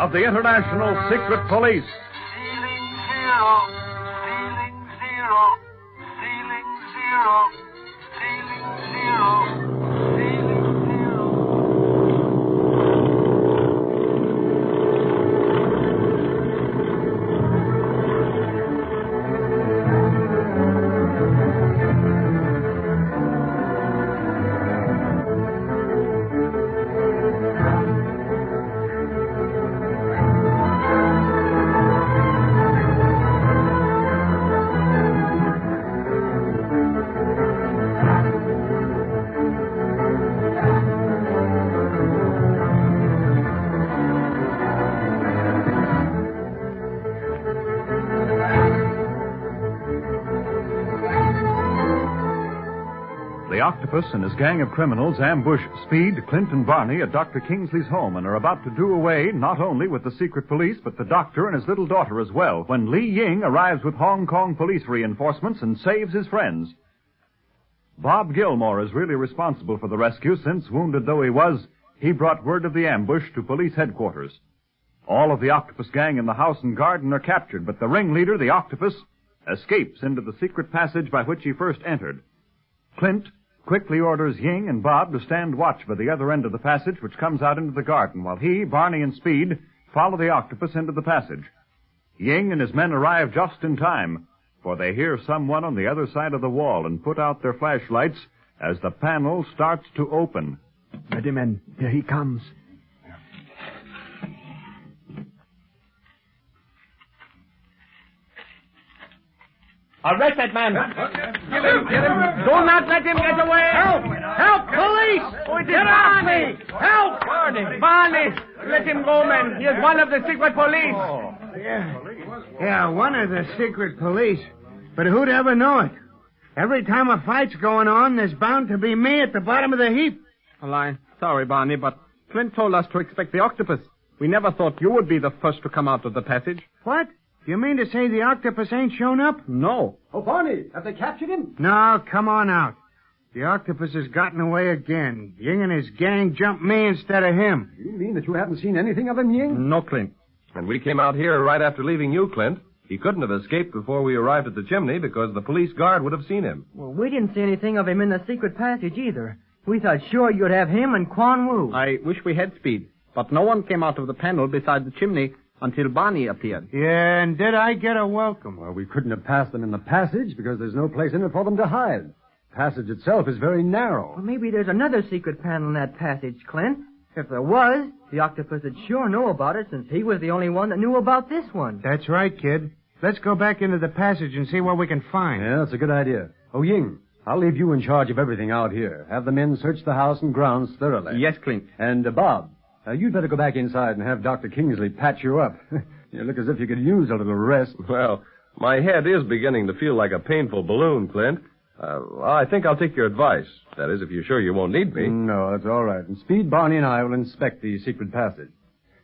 of the International Secret Police. Ceiling zero, ceiling zero, ceiling zero, ceiling zero, ceiling zero. The octopus and his gang of criminals ambush Speed, Clint, and Barney at Dr. Kingsley's home and are about to do away not only with the secret police, but the doctor and his little daughter as well, when Li Ying arrives with Hong Kong police reinforcements and saves his friends. Bob Gilmore is really responsible for the rescue since, wounded though he was, he brought word of the ambush to police headquarters. All of the octopus gang in the house and garden are captured, but the ringleader, the octopus, escapes into the secret passage by which he first entered. Clint quickly orders Ying and Bob to stand watch by the other end of the passage, which comes out into the garden, while he, Barney, and Speed follow the octopus into the passage. Ying and his men arrive just in time, for they hear someone on the other side of the wall and put out their flashlights as the panel starts to open. Ready, men. Here he comes. Arrest that man. Get him. Do not let him get away. Help! Help! Police! Oh, it is Barney! Help! Barney! Let him go, men. He is one of the secret police. Oh. Yeah, one of the secret police. But who'd ever know it? Every time a fight's going on, there's bound to be me at the bottom of the heap. Well, I'm sorry, Barney, but Clint told us to expect the octopus. We never thought you would be the first to come out of the passage. What? You mean to say the octopus ain't shown up? No. Oh, Barney, have they captured him? No, come on out. The octopus has gotten away again. Ying and his gang jumped me instead of him. You mean that you haven't seen anything of him, Ying? No, Clint. And we came out here right after leaving you, Clint. He couldn't have escaped before we arrived at the chimney because the police guard would have seen him. Well, we didn't see anything of him in the secret passage either. We thought sure you'd have him and Quan Wu. I wish we had Speed, but no one came out of the panel beside the chimney until Barney appeared. Yeah, and did I get a welcome? Well, we couldn't have passed them in the passage because there's no place in it for them to hide. The passage itself is very narrow. Well, maybe there's another secret panel in that passage, Clint. If there was, the octopus would sure know about it since he was the only one that knew about this one. That's right, kid. Let's go back into the passage and see what we can find. Yeah, that's a good idea. Oh, Ying, I'll leave you in charge of everything out here. Have the men search the house and grounds thoroughly. Yes, Clint. And, Bob, you'd better go back inside and have Dr. Kingsley patch you up. You look as if you could use a little rest. Well, my head is beginning to feel like a painful balloon, Clint. I think I'll take your advice. That is, if you're sure you won't need me. No, that's all right. And Speed, Barney, and I will inspect the secret passage.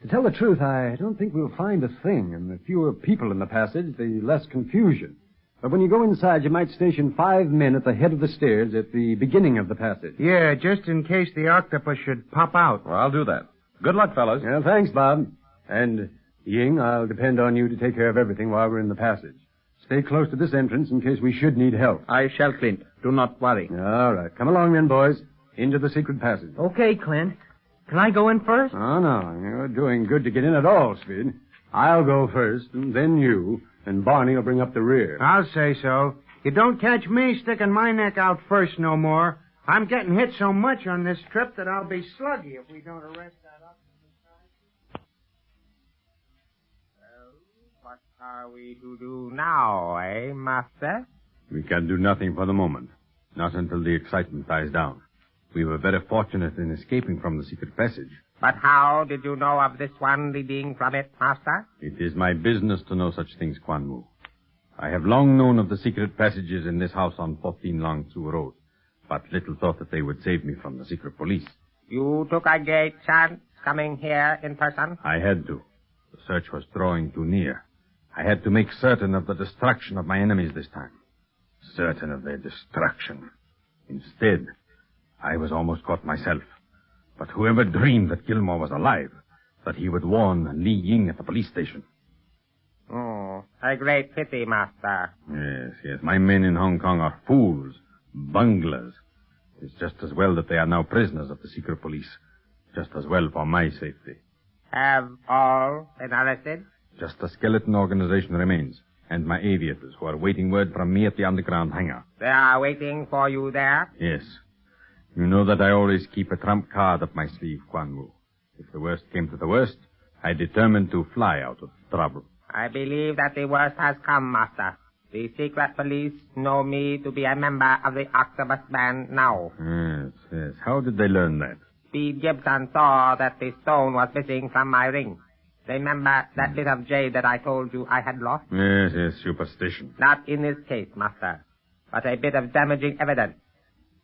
To tell the truth, I don't think we'll find a thing. And the fewer people in the passage, the less confusion. But when you go inside, you might station 5 men at the head of the stairs at the beginning of the passage. Yeah, just in case the octopus should pop out. Well, I'll do that. Good luck, fellas. Yeah, thanks, Bob. And, Ying, I'll depend on you to take care of everything while we're in the passage. Stay close to this entrance in case we should need help. I shall, Clint. Do not worry. All right. Come along then, boys. Into the secret passage. Okay, Clint. Can I go in first? Oh, no. You're doing good to get in at all, Speed. I'll go first, and then you, and Barney will bring up the rear. I'll say so. You don't catch me sticking my neck out first no more. I'm getting hit so much on this trip that I'll be sluggy if we don't arrest that octopus. What are we to do now, Master? We can do nothing for the moment. Not until the excitement dies down. We were very fortunate in escaping from the secret passage. But how did you know of this one leading from it, Master? It is my business to know such things, Quan Wu. I have long known of the secret passages in this house on 14 Long Tzu Road, but little thought that they would save me from the secret police. You took a great chance coming here in person? I had to. The search was drawing too near. I had to make certain of the destruction of my enemies this time. Certain of their destruction. Instead, I was almost caught myself. But whoever dreamed that Gilmore was alive, that he would warn Li Ying at the police station. A great pity, Master. Yes. My men in Hong Kong are fools, bunglers. It's just as well that they are now prisoners of the secret police. Just as well for my safety. Have all been arrested? Just the skeleton organization remains, and my aviators, who are waiting word from me at the underground hangar. They are waiting for you there? Yes. You know that I always keep a trump card up my sleeve, Quan Wu. If the worst came to the worst, I determined to fly out of trouble. I believe that the worst has come, Master. The secret police know me to be a member of the Octopus Band now. Yes. How did they learn that? Speed Gibson saw that the stone was missing from my ring. Remember that bit of jade that I told you I had lost? Yes, superstition. Not in this case, Master, but a bit of damaging evidence.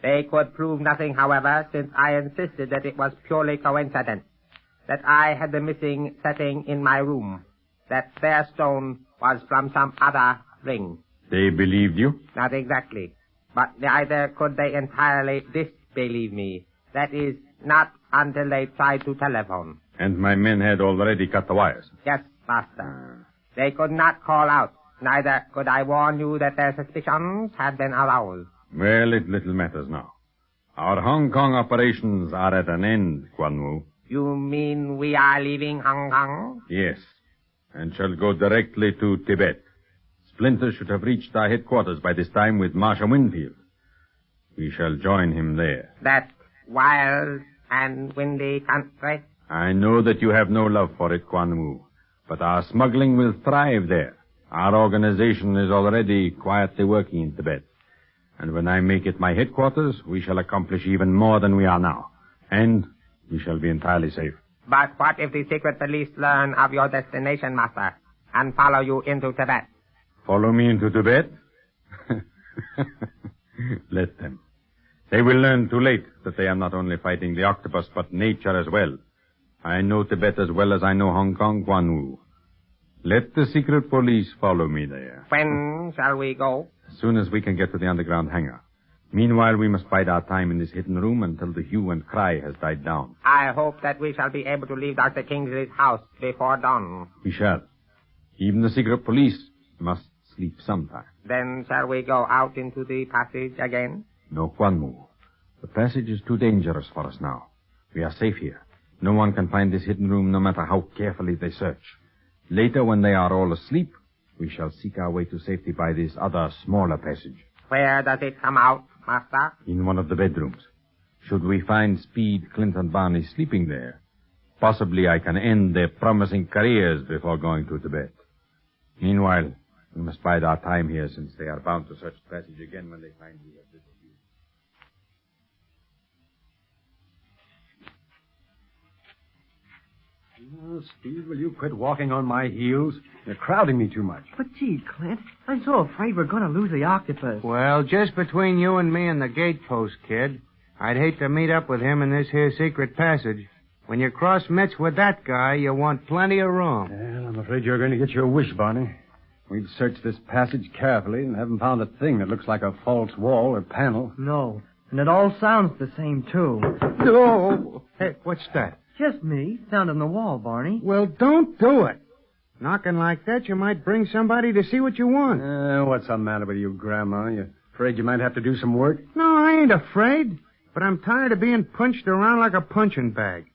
They could prove nothing, however, since I insisted that it was purely coincidence, that I had the missing setting in my room, that their stone was from some other ring. They believed you? Not exactly, but neither could they entirely disbelieve me. That is, not until they tried to telephone. And my men had already cut the wires? Yes, Master. They could not call out. Neither could I warn you that their suspicions had been aroused. Well, it little matters now. Our Hong Kong operations are at an end, Quan Wu. You mean we are leaving Hong Kong? Yes, and shall go directly to Tibet. Splinters should have reached our headquarters by this time with Marcia Winfield. We shall join him there. That wild and windy country? I know that you have no love for it, Quan Wu, but our smuggling will thrive there. Our organization is already quietly working in Tibet. And when I make it my headquarters, we shall accomplish even more than we are now. And we shall be entirely safe. But what if the secret police learn of your destination, Master, and follow you into Tibet? Follow me into Tibet? Let them. They will learn too late that they are not only fighting the octopus, but nature as well. I know Tibet as well as I know Hong Kong, Quan Wu. Let the secret police follow me there. When shall we go? As soon as we can get to the underground hangar. Meanwhile, we must bide our time in this hidden room until the hue and cry has died down. I hope that we shall be able to leave Dr. Kingsley's house before dawn. We shall. Even the secret police must sleep sometime. Then shall we go out into the passage again? No, Quan Wu. The passage is too dangerous for us now. We are safe here. No one can find this hidden room no matter how carefully they search. Later, when they are all asleep, we shall seek our way to safety by this other, smaller passage. Where does it come out, Master? In one of the bedrooms. Should we find Speed, Clint, and Barney sleeping there, possibly I can end their promising careers before going to Tibet. Meanwhile, we must bide our time here, since they are bound to search the passage again when they find we have disappeared. Oh, Speed, will you quit walking on my heels? You're crowding me too much. But gee, Clint, I'm so afraid we're going to lose the octopus. Well, just between you and me and the gatepost, kid, I'd hate to meet up with him in this here secret passage. When you cross mitts with that guy, you want plenty of room. Well, I'm afraid you're going to get your wish, Barney. We've searched this passage carefully and haven't found a thing that looks like a false wall or panel. No, and it all sounds the same, too. No! Hey, what's that? Just me, sound on the wall, Barney. Well, don't do it. Knocking like that, you might bring somebody to see what you want. What's the matter with you, Grandma? You afraid you might have to do some work? No, I ain't afraid. But I'm tired of being punched around like a punching bag.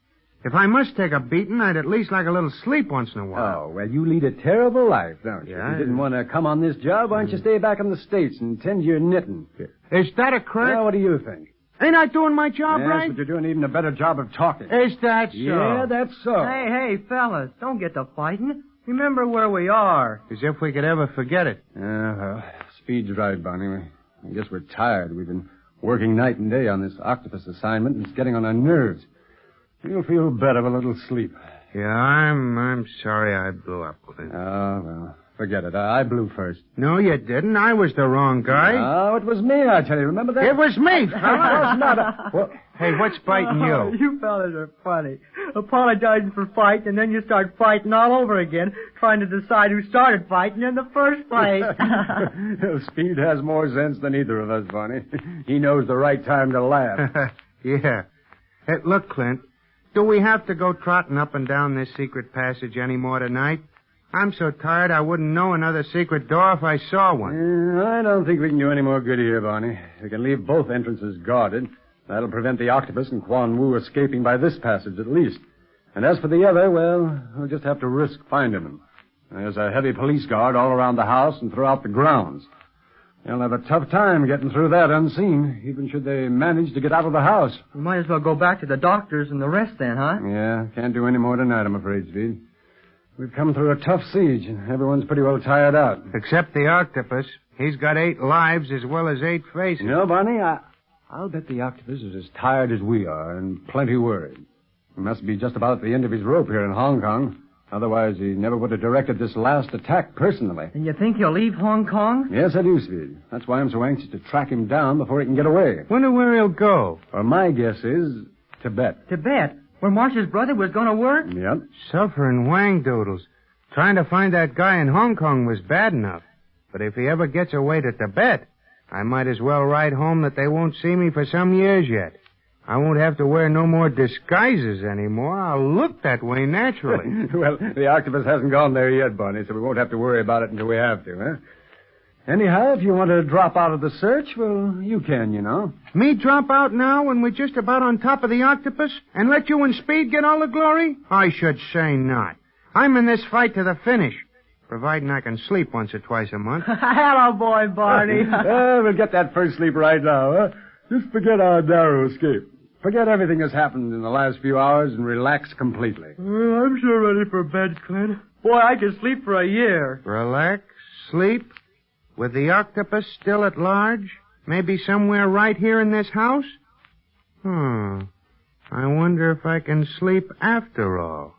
If I must take a beating, I'd at least like a little sleep once in a while. Oh, well, you lead a terrible life, don't you? Yeah, If you didn't want to come on this job, why don't you stay back in the States and tend to your knitting? Is that a crack? Well, what do you think? Ain't I doing my job Yes, right? but you're doing even a better job of talking. Is that so? Yeah, that's so. Hey, fellas, don't get to fighting. Remember where we are. As if we could ever forget it. Well, Speed's right, Barney. I guess we're tired. We've been working night and day on this octopus assignment, and it's getting on our nerves. You'll feel better with a little sleep. Yeah, I'm sorry I blew up, Clint. Oh, well, forget it. I blew first. No, you didn't. I was the wrong guy. Oh, it was me, I tell you. Remember that? It was me, It fella. was not. Well, hey, what's biting you? You fellas are funny. Apologizing for fighting, and then you start fighting all over again, trying to decide who started fighting in the first place. Speed has more sense than either of us, Barney. He knows the right time to laugh. Yeah. Hey, look, Clint. Do we have to go trotting up and down this secret passage any more tonight? I'm so tired I wouldn't know another secret door if I saw one. I don't think we can do any more good here, Barney. We can leave both entrances guarded. That'll prevent the octopus and Quan Wu escaping by this passage at least. And as for the other, well, we'll just have to risk finding them. There's a heavy police guard all around the house and throughout the grounds. They'll have a tough time getting through that unseen, even should they manage to get out of the house. We might as well go back to the doctors and the rest then, huh? Yeah, can't do any more tonight, I'm afraid, Speed. We've come through a tough siege, and everyone's pretty well tired out. Except the octopus. He's got 8 lives as well as 8 faces. No, Barney, I'll bet the octopus is as tired as we are and plenty worried. He must be just about at the end of his rope here in Hong Kong. Otherwise, he never would have directed this last attack personally. And you think he'll leave Hong Kong? Yes, I do, Speed. That's why I'm so anxious to track him down before he can get away. Wonder where he'll go. Well, my guess is Tibet. Tibet? Where Marcia's brother was going to work? Yep. Suffering wang doodles. Trying to find that guy in Hong Kong was bad enough. But if he ever gets away to Tibet, I might as well write home that they won't see me for some years yet. I won't have to wear no more disguises anymore. I'll look that way naturally. Well, the octopus hasn't gone there yet, Barney, so we won't have to worry about it until we have to, huh? Anyhow, if you want to drop out of the search, well, you can, you know. Me drop out now when we're just about on top of the octopus and let you and Speed get all the glory? I should say not. I'm in this fight to the finish, providing I can sleep once or twice a month. Hello, boy, Barney. We'll get that first sleep right now, huh? Just forget our narrow escape. Forget everything that's happened in the last few hours and relax completely. I'm sure ready for bed, Clint. Boy, I could sleep for a year. Relax, sleep, with the octopus still at large, maybe somewhere right here in this house? I wonder if I can sleep after all.